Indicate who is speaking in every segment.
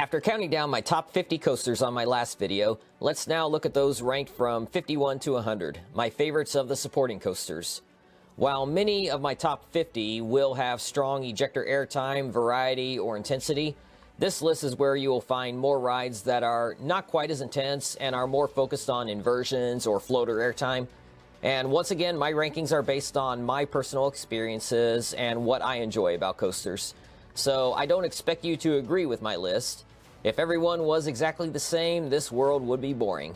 Speaker 1: After counting down my top 50 coasters on my last video, let's now look at those ranked from 51 to 100, my favorites of the supporting coasters. While many of my top 50 will have strong ejector airtime, variety, or intensity, this list is where you will find more rides that are not quite as intense and are more focused on inversions or floater airtime. And once again, my rankings are based on my personal experiences and what I enjoy about coasters. So I don't expect you to agree with my list. If everyone was exactly the same, this world would be boring.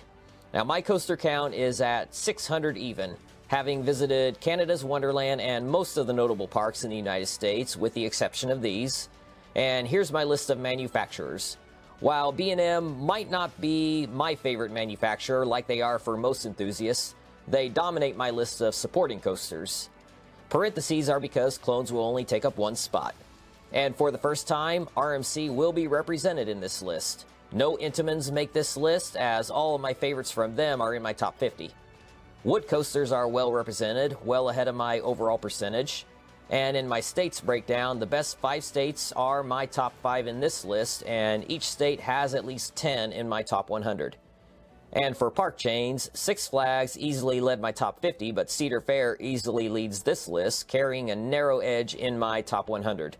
Speaker 1: Now my coaster count is at 600 even, having visited Canada's Wonderland and most of the notable parks in the United States, with the exception of these. And here's my list of manufacturers. While B&M might not be my favorite manufacturer like they are for most enthusiasts, they dominate my list of supporting coasters. Parentheses are because clones will only take up one spot. And for the first time, RMC will be represented in this list. No Intamans make this list, as all of my favorites from them are in my top 50. Wood coasters are well represented, well ahead of my overall percentage. And in my states breakdown, the best 5 states are my top 5 in this list, and each state has at least 10 in my top 100. And for park chains, Six Flags easily led my top 50, but Cedar Fair easily leads this list, carrying a narrow edge in my top 100.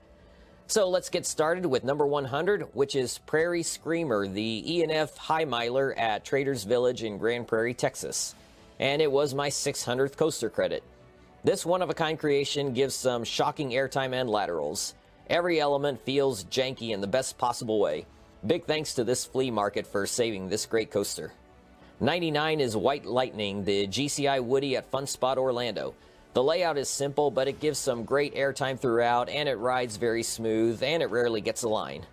Speaker 1: So let's get started with number 100, which is Prairie Screamer, the E&F High Miler at Traders Village in Grand Prairie, Texas. And it was my 600th coaster credit. This one-of-a-kind creation gives some shocking airtime and laterals. Every element feels janky in the best possible way. Big thanks to this flea market for saving this great coaster. 99 is White Lightning, the GCI Woody at Fun Spot Orlando. The layout is simple, but it gives some great airtime throughout, and it rides very smooth, and it rarely gets a line.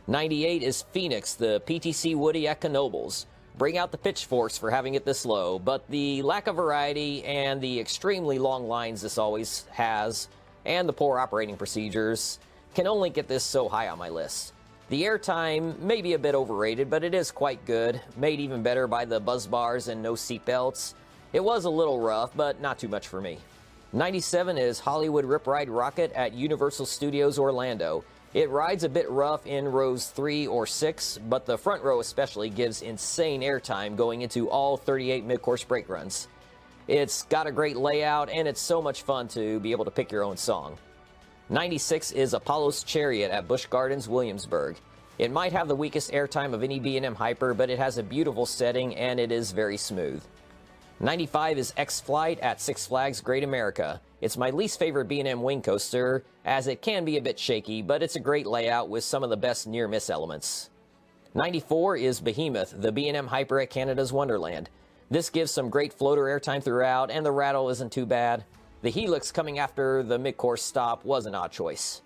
Speaker 1: 98 is Phoenix, the PTC Woody at Knoebels. Bring out the pitchforks for having it this low, but the lack of variety and the extremely long lines this always has, and the poor operating procedures, can only get this so high on my list. The airtime may be a bit overrated, but it is quite good, made even better by the buzz bars and no seatbelts. It was a little rough, but not too much for me. 97 is Hollywood Rip Ride Rockit at Universal Studios Orlando. It rides a bit rough in rows 3 or 6, but the front row especially gives insane airtime going into all 38 mid-course brake runs. It's got a great layout, and it's so much fun to be able to pick your own song. 96 is Apollo's Chariot at Busch Gardens, Williamsburg. It might have the weakest airtime of any B&M Hyper, but it has a beautiful setting, and it is very smooth. 95 is X-Flight at Six Flags Great America. It's my least favorite B&M wing coaster, as it can be a bit shaky, but it's a great layout with some of the best near-miss elements. 94 is Behemoth, the B&M Hyper at Canada's Wonderland. This gives some great floater airtime throughout, and the rattle isn't too bad. The Helix coming after the mid-course stop was an odd choice.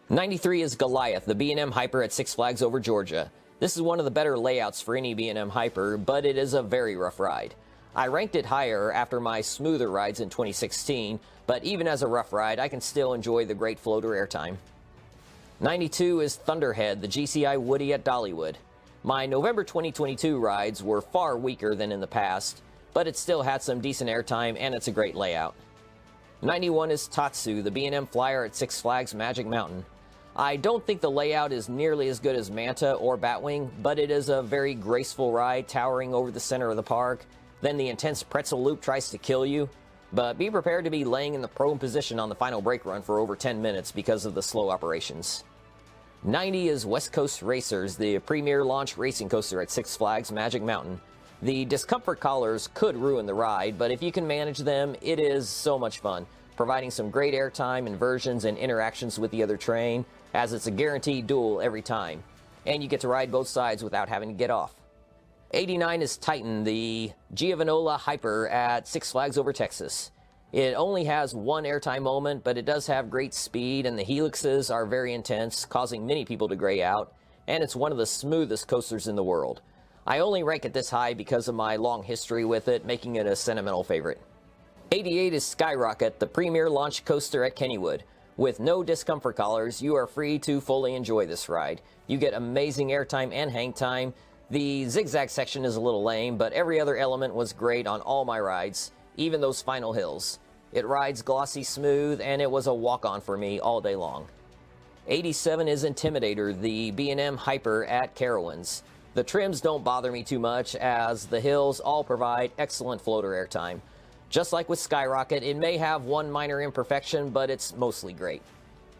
Speaker 1: 93 is Goliath, the B&M Hyper at Six Flags Over Georgia. This is one of the better layouts for any B&M Hyper, but it is a very rough ride. I ranked it higher after my smoother rides in 2016, but even as a rough ride, I can still enjoy the great floater airtime. 92 is Thunderhead, the GCI Woody at Dollywood. My November 2022 rides were far weaker than in the past, but it still had some decent airtime, and it's a great layout. 91 is Tatsu, the B&M Flyer at Six Flags Magic Mountain. I don't think the layout is nearly as good as Manta or Batwing, but it is a very graceful ride towering over the center of the park. Then the intense pretzel loop tries to kill you, but be prepared to be laying in the prone position on the final brake run for over 10 minutes because of the slow operations. 90 is West Coast Racers, the premier launch racing coaster at Six Flags Magic Mountain. The discomfort collars could ruin the ride, but if you can manage them, it is so much fun, providing some great airtime, inversions, and interactions with the other train, as it's a guaranteed duel every time, and you get to ride both sides without having to get off. 89 is Titan, the Giovanola Hyper at Six Flags Over Texas. It only has one airtime moment, but it does have great speed, and the helixes are very intense, causing many people to gray out, and it's one of the smoothest coasters in the world. I only rank it this high because of my long history with it, making it a sentimental favorite. 88 is Skyrocket, the premier launch coaster at Kennywood. With no discomfort collars, you are free to fully enjoy this ride. You get amazing airtime and hang time. The zigzag section is a little lame, but every other element was great on all my rides, even those final hills. It rides glossy smooth, and it was a walk-on for me all day long. 87 is Intimidator, the B&M Hyper at Carowinds. The trims don't bother me too much, as the hills all provide excellent floater airtime. Just like with Skyrocket, it may have one minor imperfection, but it's mostly great.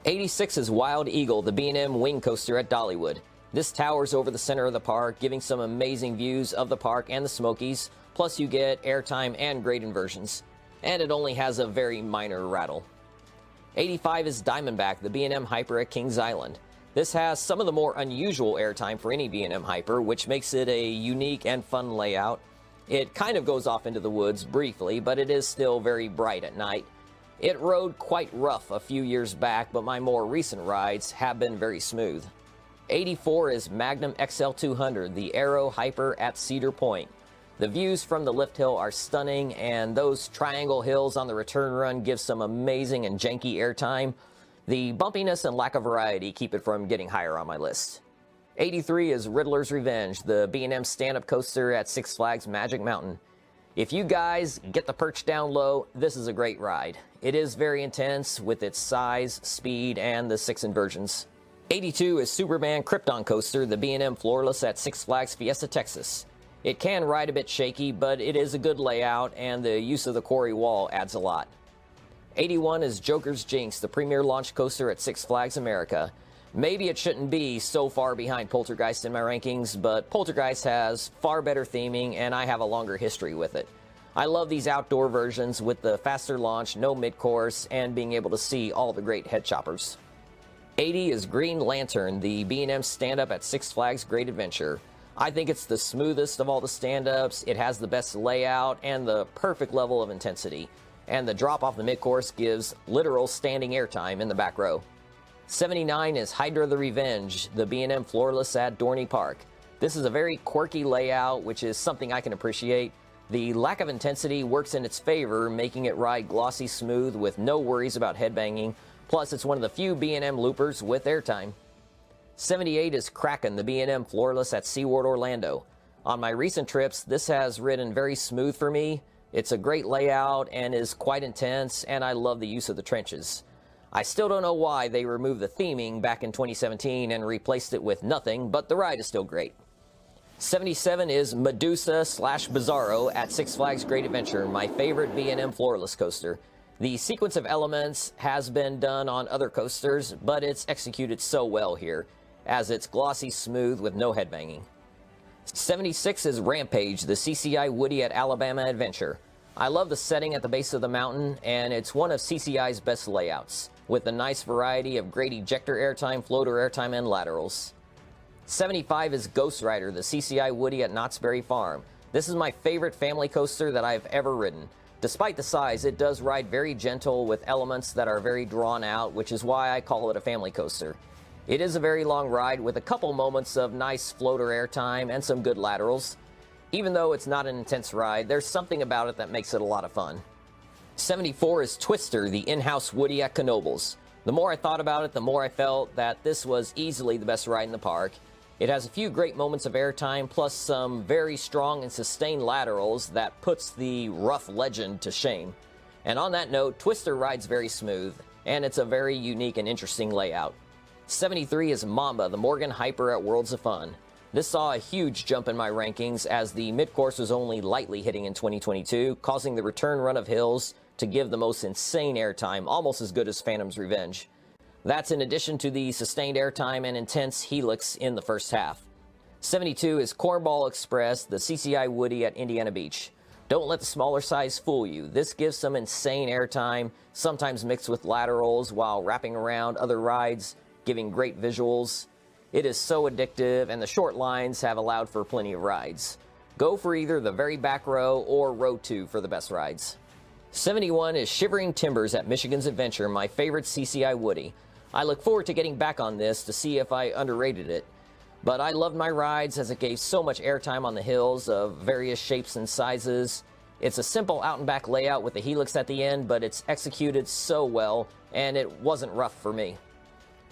Speaker 1: 86 is Wild Eagle, the B&M Wing Coaster at Dollywood. This towers over the center of the park, giving some amazing views of the park and the Smokies, plus you get airtime and grade inversions. And it only has a very minor rattle. 85 is Diamondback, the B&M Hyper at Kings Island. This has some of the more unusual airtime for any B&M Hyper, which makes it a unique and fun layout. It kind of goes off into the woods briefly, but it is still very bright at night. It rode quite rough a few years back, but my more recent rides have been very smooth. 84 is Magnum XL200, the Aero Hyper at Cedar Point. The views from the lift hill are stunning, and those triangle hills on the return run give some amazing and janky airtime. The bumpiness and lack of variety keep it from getting higher on my list. 83 is Riddler's Revenge, the B&M stand-up coaster at Six Flags Magic Mountain. If you guys get the perch down low, this is a great ride. It is very intense with its size, speed, and the 6 inversions. 82 is Superman Krypton Coaster, the B&M Floorless at Six Flags Fiesta, Texas. It can ride a bit shaky, but it is a good layout, and the use of the quarry wall adds a lot. 81 is Joker's Jinx, the premier launch coaster at Six Flags America. Maybe it shouldn't be so far behind Poltergeist in my rankings, but Poltergeist has far better theming, and I have a longer history with it. I love these outdoor versions with the faster launch, no mid-course, and being able to see all the great head choppers. 80 is Green Lantern, the B&M stand-up at Six Flags Great Adventure. I think it's the smoothest of all the stand-ups, it has the best layout, and the perfect level of intensity. And the drop off the mid-course gives literal standing airtime in the back row. 79 is Hydra the Revenge, the B&M Floorless at Dorney Park. This is a very quirky layout, which is something I can appreciate. The lack of intensity works in its favor, making it ride glossy smooth with no worries about headbanging. Plus, it's one of the few B&M loopers with airtime. 78 is Kraken, the B&M Floorless at SeaWorld Orlando. On my recent trips, this has ridden very smooth for me. It's a great layout and is quite intense, and I love the use of the trenches. I still don't know why they removed the theming back in 2017 and replaced it with nothing, but the ride is still great. 77 is Medusa / Bizarro at Six Flags Great Adventure, my favorite B&M Floorless coaster. The sequence of elements has been done on other coasters, but it's executed so well here, as it's glossy smooth with no headbanging. 76 is Rampage, the CCI Woody at Alabama Adventure. I love the setting at the base of the mountain, and it's one of CCI's best layouts, with a nice variety of great ejector airtime, floater airtime, and laterals. 75 is GhostRider, the CCI Woody at Knott's Berry Farm. This is my favorite family coaster that I've ever ridden. Despite the size, it does ride very gentle with elements that are very drawn out, which is why I call it a family coaster. It is a very long ride with a couple moments of nice floater airtime and some good laterals. Even though it's not an intense ride, there's something about it that makes it a lot of fun. 74 is Twister, the in-house Woody at Knoebels. The more I thought about it, the more I felt that this was easily the best ride in the park. It has a few great moments of airtime, plus some very strong and sustained laterals that puts the rough legend to shame. And on that note, Twister rides very smooth, and it's a very unique and interesting layout. 73 is Mamba, the Morgan Hyper at Worlds of Fun. This saw a huge jump in my rankings as the mid-course was only lightly hitting in 2022, causing the return run of hills to give the most insane airtime, almost as good as Phantom's Revenge. That's in addition to the sustained airtime and intense helix in the first half. 72 is Cornball Express, the CCI Woody at Indiana Beach. Don't let the smaller size fool you. This gives some insane airtime, sometimes mixed with laterals while wrapping around other rides, giving great visuals. It is so addictive, and the short lines have allowed for plenty of rides. Go for either the very back row or row 2 for the best rides. 71 is Shivering Timbers at Michigan's Adventure, my favorite CCI Woody. I look forward to getting back on this to see if I underrated it. But I loved my rides as it gave so much airtime on the hills of various shapes and sizes. It's a simple out and back layout with a helix at the end, but it's executed so well, and it wasn't rough for me.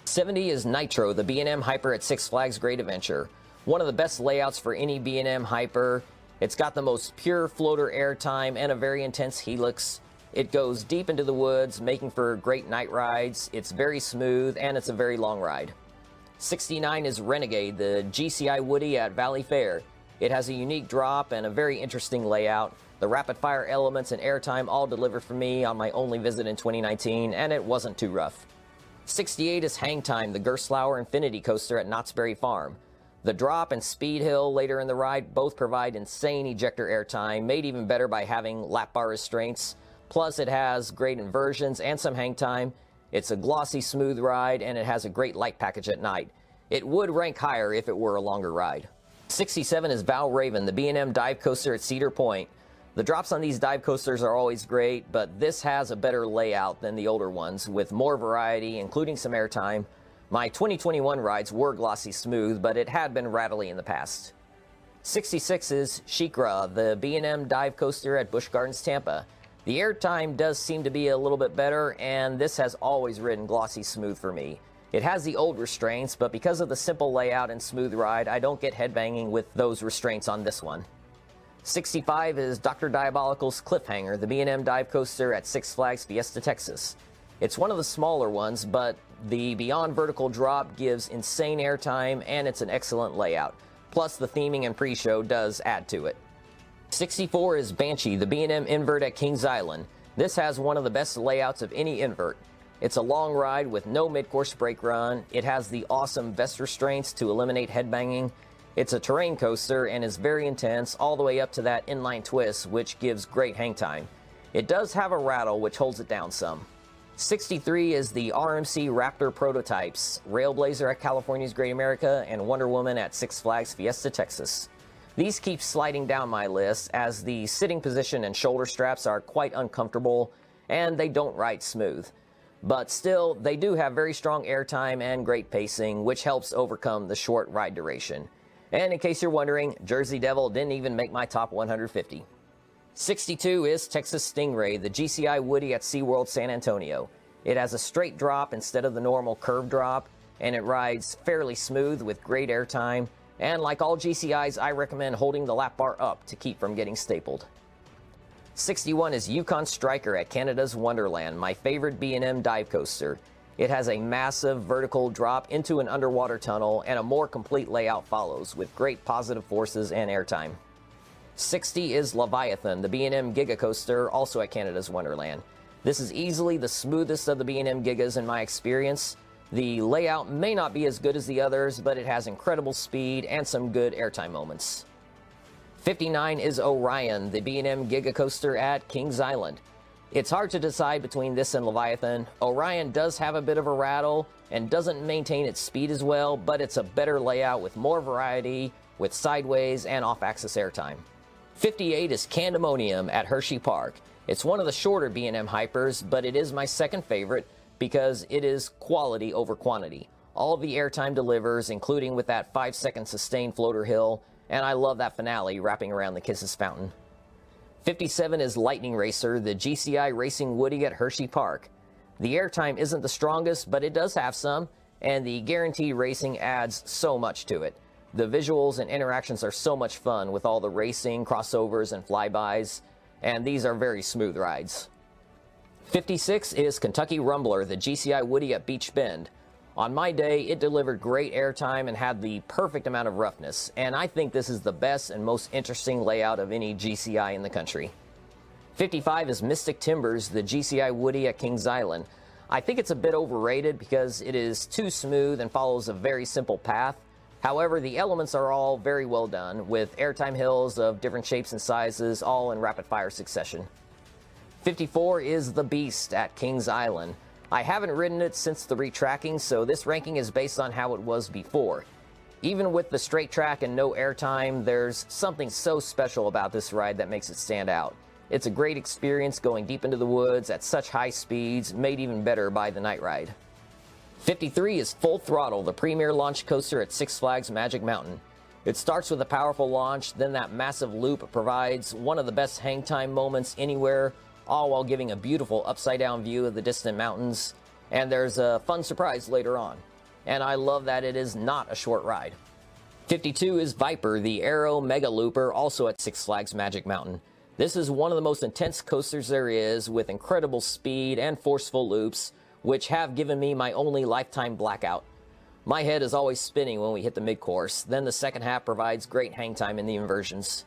Speaker 1: 70 is Nitro, the B&M Hyper at Six Flags Great Adventure. One of the best layouts for any B&M Hyper. It's got the most pure floater airtime and a very intense helix. It goes deep into the woods, making for great night rides. It's very smooth, and it's a very long ride. 69 is Renegade, the GCI Woody at Valley Fair. It has a unique drop and a very interesting layout. The rapid-fire elements and airtime all delivered for me on my only visit in 2019, and it wasn't too rough. 68 is Hang Time, the Gerstlauer Infinity Coaster at Knott's Berry Farm. The drop and speed hill later in the ride both provide insane ejector airtime, made even better by having lap bar restraints. Plus, it has great inversions and some hang time. It's a glossy, smooth ride, and it has a great light package at night. It would rank higher if it were a longer ride. 67 is Valravn, the B&M dive coaster at Cedar Point. The drops on these dive coasters are always great, but this has a better layout than the older ones, with more variety, including some airtime. My 2021 rides were glossy smooth, but it had been rattly in the past. 66 is Shikra, the B&M dive coaster at Busch Gardens, Tampa. The airtime does seem to be a little bit better, and this has always ridden glossy smooth for me. It has the old restraints, but because of the simple layout and smooth ride, I don't get headbanging with those restraints on this one. 65 is Dr. Diabolical's Cliffhanger, the B&M dive coaster at Six Flags Fiesta, Texas. It's one of the smaller ones, but the beyond vertical drop gives insane airtime, and it's an excellent layout. Plus, the theming and pre-show does add to it. 64 is Banshee, the B&M invert at Kings Island. This has one of the best layouts of any invert. It's a long ride with no mid-course brake run. It has the awesome vest restraints to eliminate headbanging. It's a terrain coaster and is very intense all the way up to that inline twist, which gives great hang time. It does have a rattle, which holds it down some. 63 is the RMC Raptor prototypes, Railblazer at California's Great America and Wonder Woman at Six Flags Fiesta, Texas. These keep sliding down my list as the sitting position and shoulder straps are quite uncomfortable and they don't ride smooth. But still, they do have very strong airtime and great pacing, which helps overcome the short ride duration. And in case you're wondering, Jersey Devil didn't even make my top 150. 62 is Texas Stingray, the GCI Woody at SeaWorld San Antonio. It has a straight drop instead of the normal curved drop, and it rides fairly smooth with great airtime. And like all GCIs, I recommend holding the lap bar up to keep from getting stapled. 61 is Yukon Striker at Canada's Wonderland, my favorite B&M dive coaster. It has a massive vertical drop into an underwater tunnel, and a more complete layout follows, with great positive forces and airtime. 60 is Leviathan, the B&M Giga Coaster, also at Canada's Wonderland. This is easily the smoothest of the B&M Gigas in my experience. The layout may not be as good as the others, but it has incredible speed and some good airtime moments. 59 is Orion, the B&M Giga Coaster at Kings Island. It's hard to decide between this and Leviathan. Orion does have a bit of a rattle and doesn't maintain its speed as well, but it's a better layout with more variety, with sideways and off-axis airtime. 58 is Candymonium at Hershey Park. It's one of the shorter B&M hypers, but it is my second favorite because it is quality over quantity. All the airtime delivers, including with that 5-second sustained floater hill, and I love that finale wrapping around the Kisses Fountain. 57 is Lightning Racer, the GCI Racing Woody at Hershey Park. The airtime isn't the strongest, but it does have some, and the guaranteed racing adds so much to it. The visuals and interactions are so much fun with all the racing, crossovers, and flybys, and these are very smooth rides. 56 is Kentucky Rumbler, the GCI Woody at Beach Bend. On my day, it delivered great airtime and had the perfect amount of roughness, and I think this is the best and most interesting layout of any GCI in the country. 55 is Mystic Timbers, the GCI Woody at Kings Island. I think it's a bit overrated because it is too smooth and follows a very simple path. However, the elements are all very well done, with airtime hills of different shapes and sizes, all in rapid-fire succession. 54 is The Beast at Kings Island. I haven't ridden it since the retracking, so this ranking is based on how it was before. Even with the straight track and no airtime, there's something so special about this ride that makes it stand out. It's a great experience going deep into the woods at such high speeds, made even better by the night ride. 53 is Full Throttle, the premier launch coaster at Six Flags Magic Mountain. It starts with a powerful launch, then that massive loop provides one of the best hang time moments anywhere, all while giving a beautiful upside-down view of the distant mountains. And there's a fun surprise later on. And I love that it is not a short ride. 52 is Viper, the Aero Mega Looper, also at Six Flags Magic Mountain. This is one of the most intense coasters there is, with incredible speed and forceful loops, which have given me my only lifetime blackout. My head is always spinning when we hit the mid-course, then the second half provides great hang time in the inversions.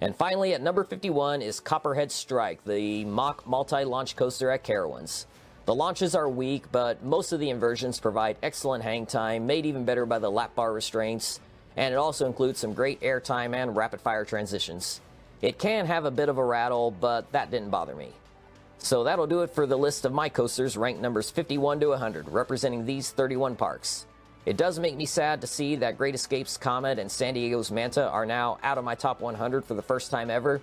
Speaker 1: And finally, at number 51 is Copperhead Strike, the mock multi-launch coaster at Carowinds. The launches are weak, but most of the inversions provide excellent hang time, made even better by the lap bar restraints, and it also includes some great air time and rapid-fire transitions. It can have a bit of a rattle, but that didn't bother me. So that'll do it for the list of my coasters ranked numbers 51 to 100, representing these 31 parks. It does make me sad to see that Great Escape's Comet and San Diego's Manta are now out of my top 100 for the first time ever,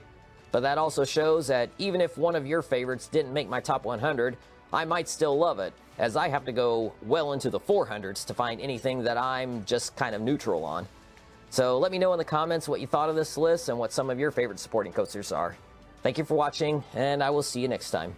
Speaker 1: but that also shows that even if one of your favorites didn't make my top 100, I might still love it, as I have to go well into the 400s to find anything that I'm just kind of neutral on. So let me know in the comments what you thought of this list and what some of your favorite supporting coasters are. Thank you for watching, and I will see you next time.